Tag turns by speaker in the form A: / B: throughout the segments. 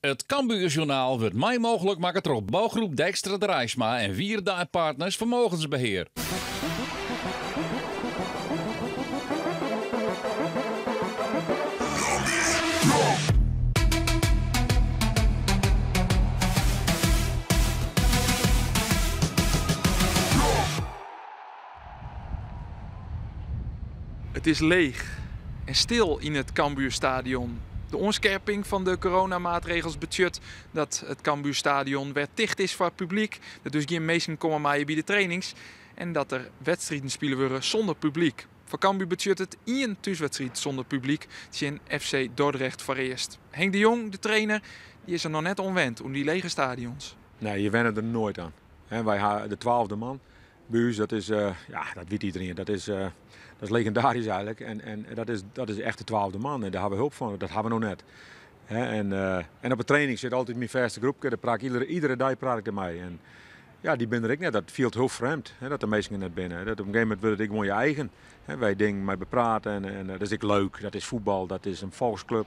A: Het Cambuurjournaal wordt mij mogelijk maken door bouwgroep Dijkstra Drijsma en Wierdaai Partners Vermogensbeheer.
B: Het is leeg en stil in het Cambuurstadion. De onscherping van de coronamaatregels betekent dat het Cambuurstadion weer dicht is voor het publiek. Dat dus geen mensen komen maaien bij de trainings. En dat er wedstrijden spelen worden zonder publiek. Voor Cambuur betekent het 1 thuiswedstrijd zonder publiek. Tegen FC Dordrecht voor eerst. Henk de Jong, de trainer, die is er nog net onwend om die lege stadions.
C: Nee, je wennen er nooit aan. Wij de 12e man. Bij ons, dat is, dat weet iedereen. Dat is legendarisch eigenlijk. En dat is echt de 12e man. En daar hebben we hulp van. Dat hebben we nog net. En op de training zit altijd mijn verste groepje. Daar praat iedere dag praat ik ermee. En ja, die ben er ik net. Dat viel heel vreemd. Dat de meesten net binnen. Dat op een gegeven moment wilde ik gewoon je eigen. Wij dingen mee bepraten. En dat is ik leuk. Dat is voetbal. Dat is een volksclub.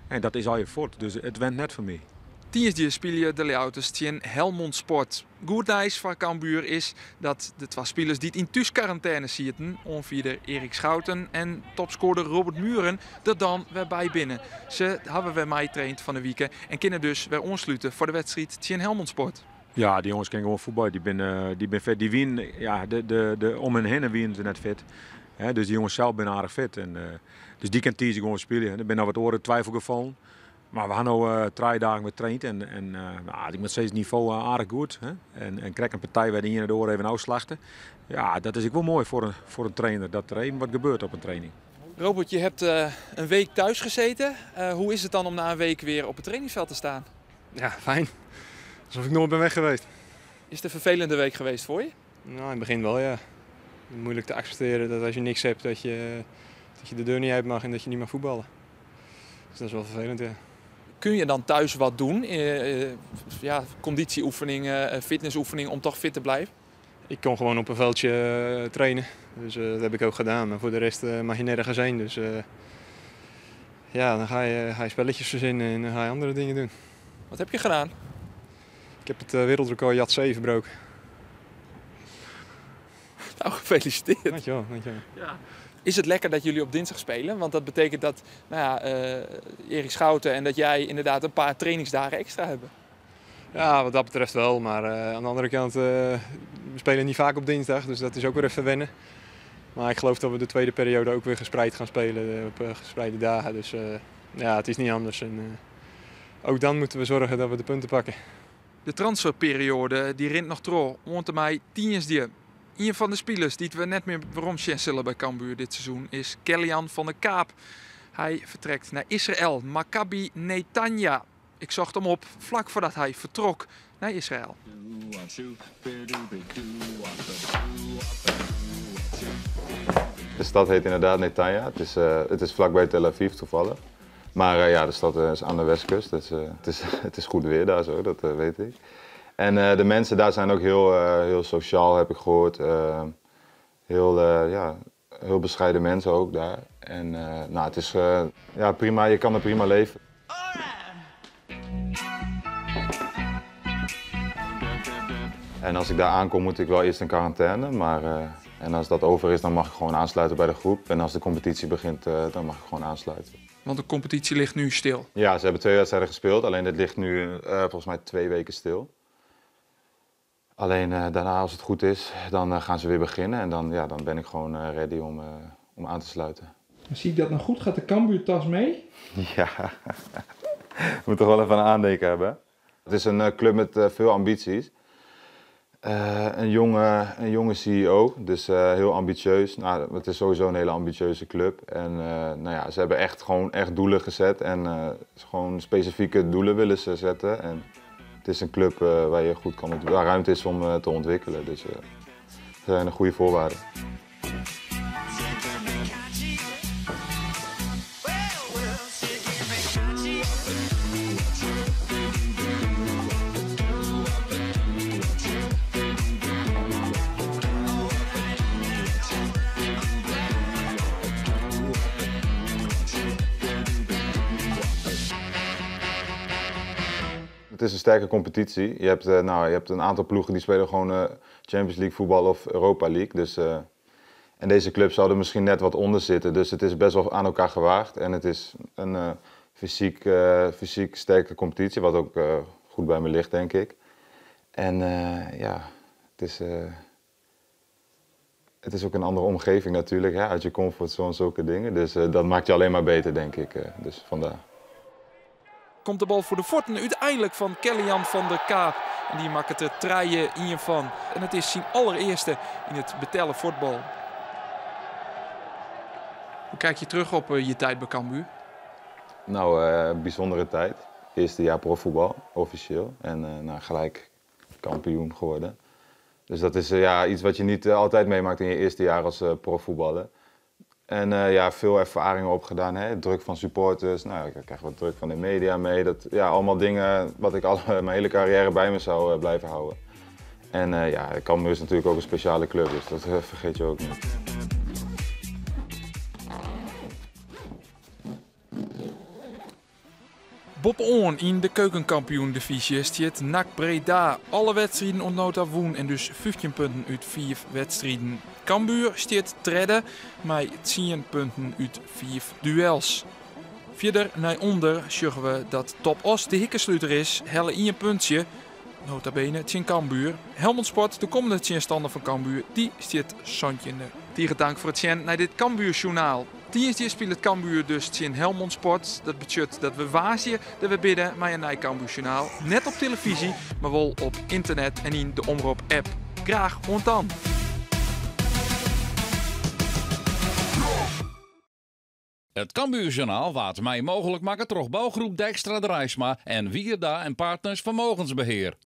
C: En dat is al je voort. Dus het went net voor mij.
B: Tiensje speel je de layouts tegen Helmond Sport. Goed nieuws van Cambuur is dat de 2 spelers die het in thuisquarantaine zitten, onvierde Erik Schouten en topscorer Robert Muren, er dan weer bij binnen. Ze hebben weer meegetraind van de week en kunnen dus weer aansluiten voor de wedstrijd tegen Helmond Sport.
C: Ja, die jongens kennen gewoon voetbal. Die ben fit. Die winnen, ja, de om en heen winnen ze net fit. Dus die jongens zelf zijn aardig fit. Dus die kan Tiesje gewoon spelen. Er ben nou wat oren twijfelgevallen. Maar we hebben nu 3 dagen getraind en ik moet steeds het niveau aardig goed. En krijg een partij waar de ene door even uitslachten. Ja, dat is ook wel mooi voor een trainer, dat er even wat gebeurt op een training.
B: Robert, je hebt een week thuis gezeten. Hoe is het dan om na een week weer op het trainingsveld te staan?
D: Ja, fijn. Alsof ik nooit ben weg geweest.
B: Is het een vervelende week geweest voor je?
D: Nou, in het begin wel, ja. Moeilijk te accepteren dat als je niks hebt, dat je de deur niet uit mag en dat je niet mag voetballen. Dus dat is wel vervelend, ja.
B: Kun je dan thuis wat doen? Conditieoefeningen, fitnessoefeningen om toch fit te blijven?
D: Ik kon gewoon op een veldje trainen. Dus dat heb ik ook gedaan. Maar voor de rest mag je nergens heen. Dus dan ga je spelletjes verzinnen en dan ga je andere dingen doen.
B: Wat heb je gedaan?
D: Ik heb het wereldrecord JAT-C verbroken.
B: Nou, gefeliciteerd.
D: Dankjewel.
B: Ja. Is het lekker dat jullie op dinsdag spelen? Want dat betekent dat Erik Schouten en dat jij inderdaad een paar trainingsdagen extra hebben.
D: Ja, wat dat betreft wel. Maar aan de andere kant, we spelen niet vaak op dinsdag. Dus dat is ook weer even wennen. Maar ik geloof dat we de tweede periode ook weer gespreid gaan spelen op gespreide dagen. Dus het is niet anders. En ook dan moeten we zorgen dat we de punten pakken.
B: De transferperiode die rint nog trouw. Onder mij 10 Een van de spelers die we net meer waarom zullen bij Cambuur dit seizoen is Kellyan van der Kaap. Hij vertrekt naar Israël, Maccabi Netanya. Ik zocht hem op vlak voordat hij vertrok naar Israël.
E: De stad heet inderdaad Netanya. Het is vlakbij Tel Aviv toevallig. Maar de stad is aan de westkust. Dus, het is goed weer daar zo, dat weet ik. En de mensen daar zijn ook heel sociaal, heb ik gehoord. Heel bescheiden mensen ook daar. En het is prima, je kan er prima leven. En als ik daar aankom moet ik wel eerst in quarantaine. En als dat over is dan mag ik gewoon aansluiten bij de groep. En als de competitie begint dan mag ik gewoon aansluiten.
B: Want de competitie ligt nu stil?
E: Ja, ze hebben 2 wedstrijden gespeeld. Alleen het ligt nu volgens mij 2 weken stil. Alleen daarna, als het goed is, dan gaan ze weer beginnen en dan ben ik gewoon ready om aan te sluiten.
F: Zie ik dat nou goed? Gaat de Cambuurtas mee?
E: Ja, je moet toch wel even een aandenken hebben. Hè? Het is een club met veel ambities. Een jonge CEO, dus heel ambitieus. Nou, het is sowieso een hele ambitieuze club. En ze hebben echt doelen gezet en gewoon specifieke doelen willen ze zetten. En het is een club waar je goed waar ruimte is om te ontwikkelen. Dus er zijn goede voorwaarden. Het is een sterke competitie. Je hebt een aantal ploegen die spelen gewoon Champions League voetbal of Europa League. Dus, en deze clubs zouden misschien net wat onder zitten. Dus het is best wel aan elkaar gewaagd. En het is een fysiek sterke competitie, wat ook goed bij me ligt, denk ik. En het is ook een andere omgeving natuurlijk, hè, uit je comfortzone, zulke dingen. Dus dat maakt je alleen maar beter, denk ik. Dus vandaar.
B: Komt de bal voor de Forten uiteindelijk van Kelly-Jan van der Kaap. En die maakt het er treien in van. En het is zijn allereerste in het betellen voetbal. Hoe kijk je terug op je tijd bij Cambuur?
E: Nou, bijzondere tijd. Eerste jaar profvoetbal, officieel. En gelijk kampioen geworden. Dus dat is iets wat je niet altijd meemaakt in je eerste jaar als profvoetballer. En veel ervaringen opgedaan, hè? Druk van supporters, nou, ik krijg wat druk van de media mee. Dat, allemaal dingen wat ik mijn hele carrière bij me zou blijven houden. En Cambuur is natuurlijk ook een speciale club, dus dat vergeet je ook niet.
B: Bob On in de keukenkampioen-divisie stiert NAC Breda. Alle wedstrijden ontnota woen en dus 15 punten uit 4 wedstrijden. Cambuur stiert tredde met 10 punten uit 4 duels. Verder naar onder zorgen we dat Top Os de hikkensluiter is, helle in een puntje. Nota bene, Tjen Cambuur. Helmond Sport, de komende Tjenstander van Cambuur, die stiert zandje in de. Dieren dank voor het Tjen naar dit Cambuur-journaal. Dinsdag speelt het Cambuur dus Tjen Helmond Sport. Dat betekent dat we waarsje dat we bidden met een nieuw Cambuur-journaal. Net op televisie, maar wel op internet en in de Omroep-app. Graag dan.
A: Het Cambuurjournaal waard mij mogelijk maken door bouwgroep Dijkstra Drijsma en Wierda en Partners Vermogensbeheer.